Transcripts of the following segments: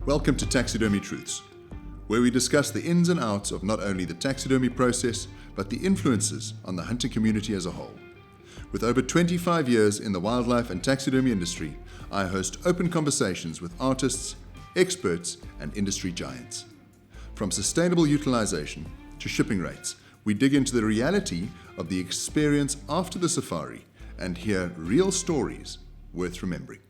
Welcome to Taxidermy Truths, where we discuss the ins and outs of not only the taxidermy process, but the influences on the hunting community as a whole. With over 25 years in the wildlife and taxidermy industry, I host open conversations with artists, experts, and industry giants. From sustainable utilization to shipping rates, we dig into the reality of the experience after the safari and hear real stories worth remembering.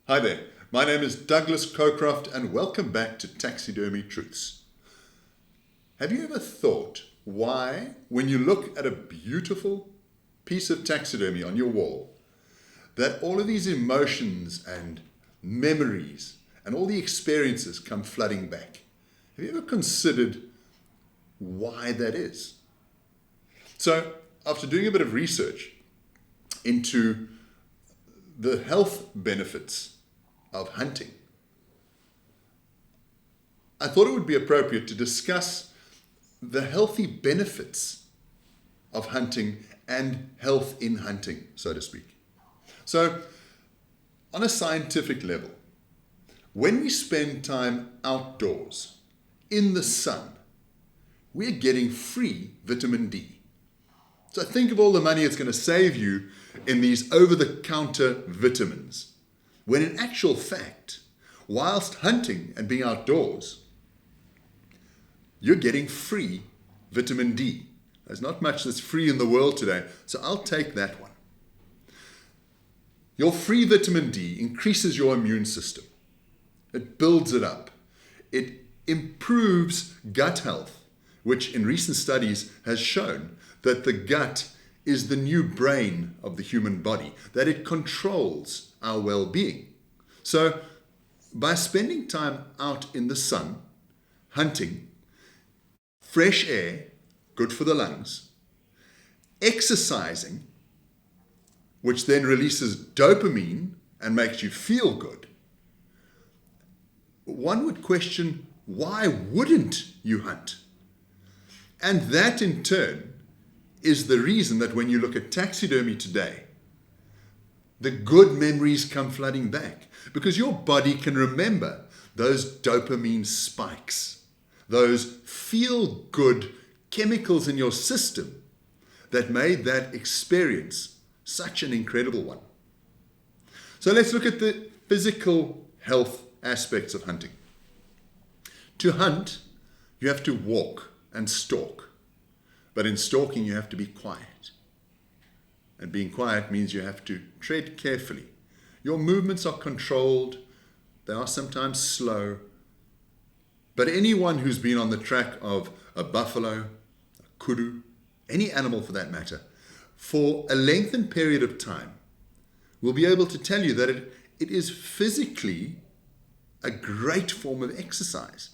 Hi there, my name is Douglas Cocroft and welcome back to Taxidermy Truths. Have you ever thought why, when you look at a beautiful piece of taxidermy on your wall, that all of these emotions and memories and all the experiences come flooding back? Have you ever considered why that is? So, after doing a bit of research into the health benefits of hunting, I thought it would be appropriate to discuss the healthy benefits of hunting and health in hunting, so to speak. So, on a scientific level, when we spend time outdoors, in the sun, we're getting free vitamin D. So think of all the money it's going to save you in these over-the-counter vitamins, when in actual fact, whilst hunting and being outdoors, you're getting free vitamin D. There's not much that's free in the world today, so I'll take that one. Your free vitamin D increases your immune system. It builds it up. It improves gut health, which in recent studies has shown that the gut is the new brain of the human body, that it controls our well-being. So by spending time out in the sun, hunting, fresh air, good for the lungs, exercising, which then releases dopamine and makes you feel good, one would question, why wouldn't you hunt? And that in turn is the reason that when you look at taxidermy today, the good memories come flooding back, because your body can remember those dopamine spikes, those feel-good chemicals in your system that made that experience such an incredible one. So let's look at the physical health aspects of hunting. To hunt, you have to walk and stalk. But in stalking, you have to be quiet. And being quiet means you have to tread carefully. Your movements are controlled. They are sometimes slow. But anyone who's been on the track of a buffalo, a kudu, any animal for that matter, for a lengthened period of time, will be able to tell you that it is physically a great form of exercise.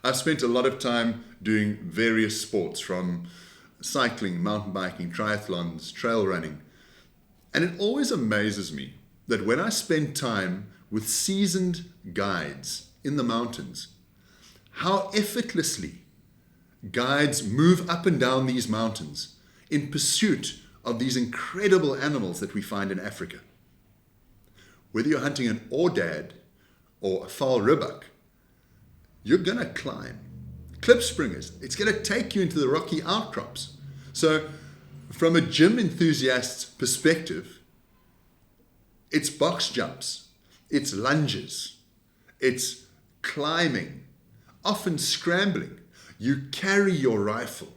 I've spent a lot of time doing various sports, from cycling, mountain biking, triathlons, trail running. And it always amazes me that when I spend time with seasoned guides in the mountains, how effortlessly guides move up and down these mountains in pursuit of these incredible animals that we find in Africa. Whether you're hunting an aoudad or a fowl ribbuck, you're going to climb. Cliff springers, it's going to take you into the rocky outcrops. So from a gym enthusiast's perspective, it's box jumps, it's lunges, it's climbing, often scrambling. You carry your rifle.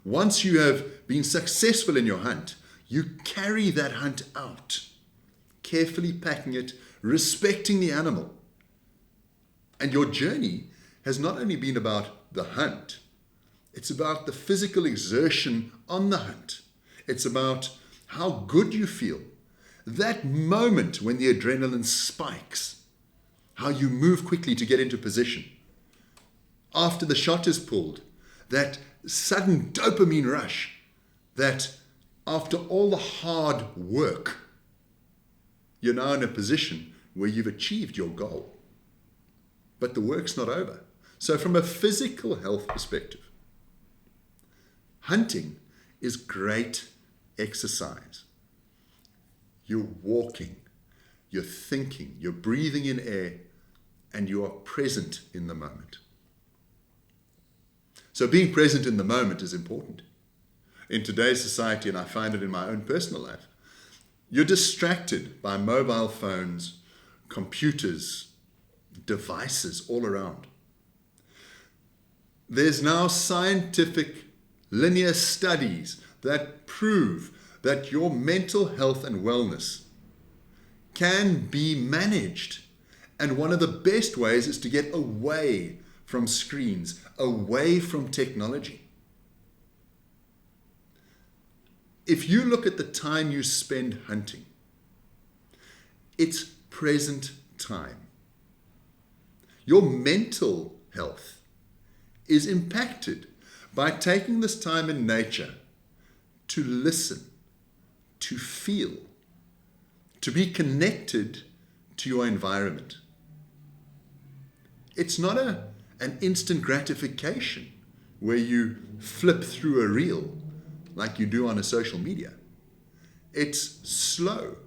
Once you have been successful in your hunt, you carry that hunt out, carefully packing it, respecting the animal. And your journey has not only been about the hunt, it's about the physical exertion on the hunt. It's about how good you feel. That moment when the adrenaline spikes, how you move quickly to get into position. After the shot is pulled, that sudden dopamine rush, that after all the hard work, you're now in a position where you've achieved your goal. But the work's not over. So from a physical health perspective, hunting is great exercise. You're walking, you're thinking, you're breathing in air, and you are present in the moment. So being present in the moment is important. In today's society, and I find it in my own personal life, you're distracted by mobile phones, computers, devices all around. There's now scientific linear studies that prove that your mental health and wellness can be managed. And one of the best ways is to get away from screens, away from technology. If you look at the time you spend hunting, it's present time. Your mental health is impacted by taking this time in nature to listen, to feel, to be connected to your environment. It's not an instant gratification where you flip through a reel like you do on a social media. It's slow.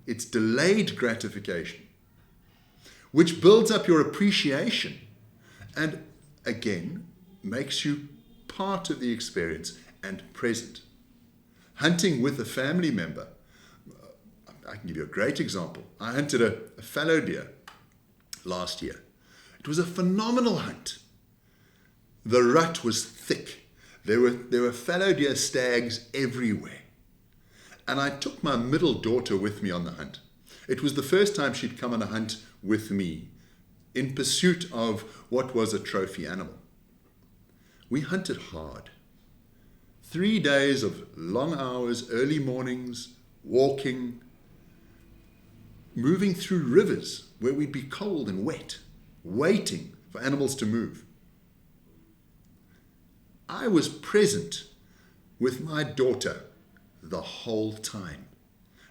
It's delayed gratification, which builds up your appreciation and, again, makes you part of the experience and present. Hunting with a family member. I can give you a great example. I hunted a fallow deer last year. It was a phenomenal hunt. The rut was thick. There were fallow deer stags everywhere. And I took my middle daughter with me on the hunt. It was the first time she'd come on a hunt with me in pursuit of what was a trophy animal. We hunted hard. 3 days of long hours, early mornings, walking, moving through rivers where we'd be cold and wet, waiting for animals to move. I was present with my daughter the whole time,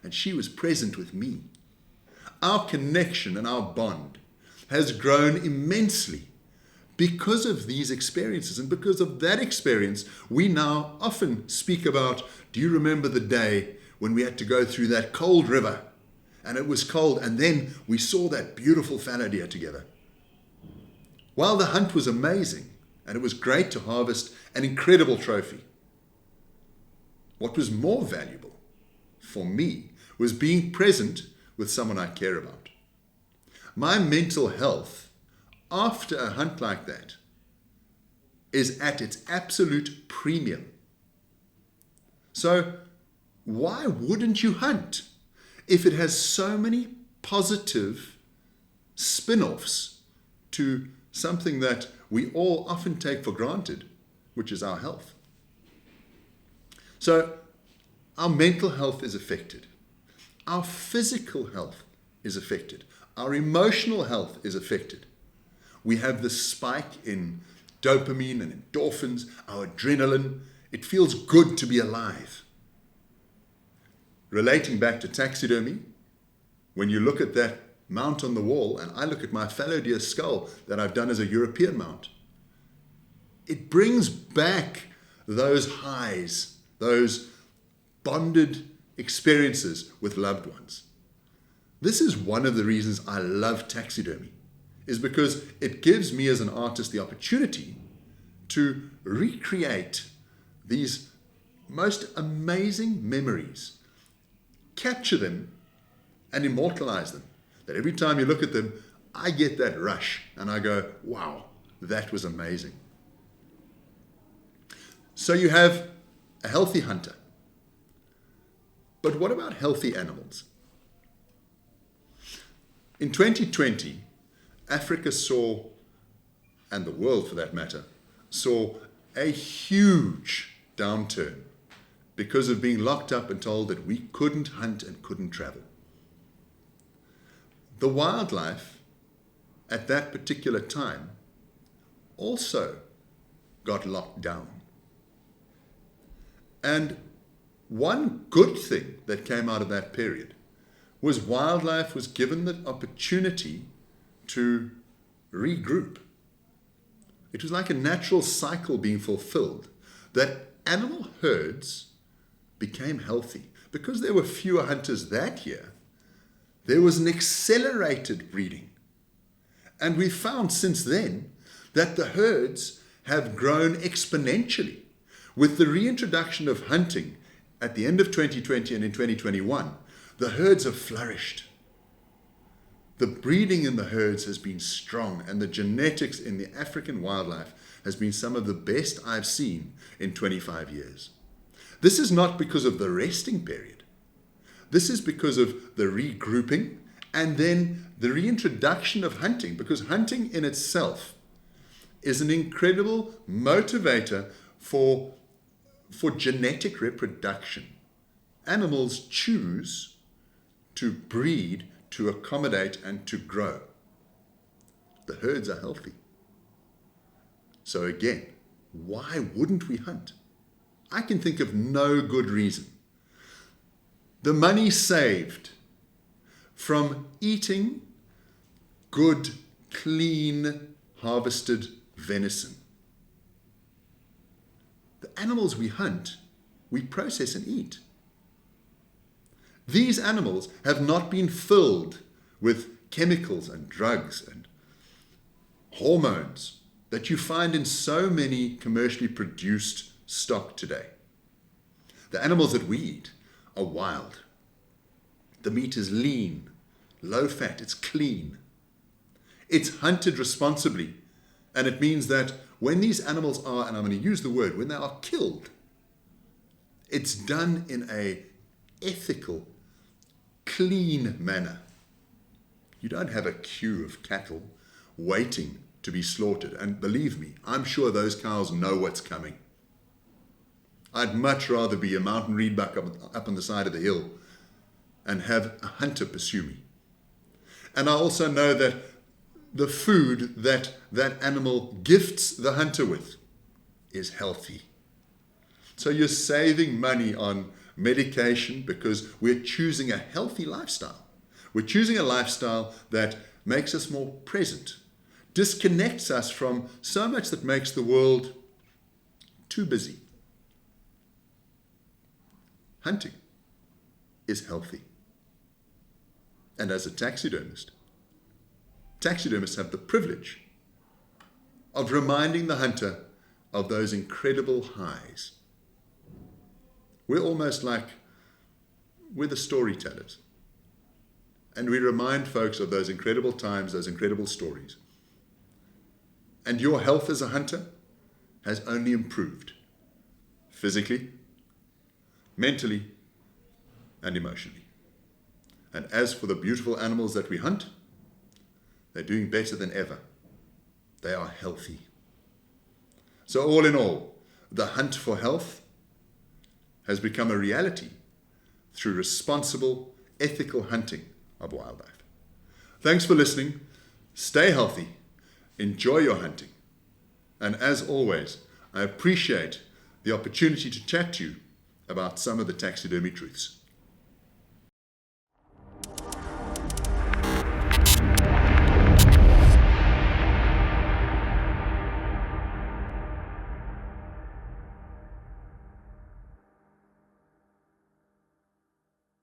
and she was present with me. Our connection and our bond has grown immensely because of these experiences, and because of that experience, we now often speak about, do you remember the day when we had to go through that cold river, and it was cold, and then we saw that beautiful fallow deer together? While the hunt was amazing, and it was great to harvest an incredible trophy, what was more valuable for me was being present with someone I care about. My mental health after a hunt like that is at its absolute premium. So why wouldn't you hunt if it has so many positive spin-offs to something that we all often take for granted, which is our health? So our mental health is affected. Our physical health is affected. Our emotional health is affected. We have this spike in dopamine and endorphins, our adrenaline. It feels good to be alive. Relating back to taxidermy, when you look at that mount on the wall, and I look at my fallow deer skull that I've done as a European mount, it brings back those highs, those bonded experiences with loved ones. This is one of the reasons I love taxidermy, is because it gives me as an artist the opportunity to recreate these most amazing memories, capture them and immortalize them. That every time you look at them, I get that rush and I go, wow, that was amazing. So you have a healthy hunter. But what about healthy animals? In 2020, Africa saw, and the world for that matter, saw a huge downturn because of being locked up and told that we couldn't hunt and couldn't travel. The wildlife at that particular time also got locked down. And one good thing that came out of that period was wildlife was given the opportunity to regroup. It was like a natural cycle being fulfilled, that animal herds became healthy. Because there were fewer hunters that year, there was an accelerated breeding. And we've found since then that the herds have grown exponentially. With the reintroduction of hunting at the end of 2020 and in 2021, the herds have flourished. The breeding in the herds has been strong, and the genetics in the African wildlife has been some of the best I've seen in 25 years. This is not because of the resting period. This is because of the regrouping and then the reintroduction of hunting, because hunting in itself is an incredible motivator for genetic reproduction. Animals choose to breed, to accommodate, and to grow. The herds are healthy. So again, why wouldn't we hunt? I can think of no good reason. The money saved from eating good, clean, harvested venison. The animals we hunt, we process and eat. These animals have not been filled with chemicals and drugs and hormones that you find in so many commercially produced stock today. The animals that we eat are wild. The meat is lean, low fat, it's clean. It's hunted responsibly, and it means that when these animals are, and I'm going to use the word, when they are killed, it's done in a ethical, clean manner. You don't have a queue of cattle waiting to be slaughtered. And believe me, I'm sure those cows know what's coming. I'd much rather be a mountain reedbuck up on the side of the hill and have a hunter pursue me. And I also know that the food that that animal gifts the hunter with is healthy. So you're saving money on medication because we're choosing a healthy lifestyle. We're choosing a lifestyle that makes us more present, disconnects us from so much that makes the world too busy. Hunting is healthy. And as a taxidermist, taxidermists have the privilege of reminding the hunter of those incredible highs. We're almost like we're the storytellers. And we remind folks of those incredible times, those incredible stories. And your health as a hunter has only improved physically, mentally, and emotionally. And as for the beautiful animals that we hunt, they're doing better than ever. They are healthy. So all in all, the hunt for health has become a reality through responsible, ethical hunting of wildlife. Thanks for listening. Stay healthy. Enjoy your hunting. And as always, I appreciate the opportunity to chat to you about some of the taxidermy truths.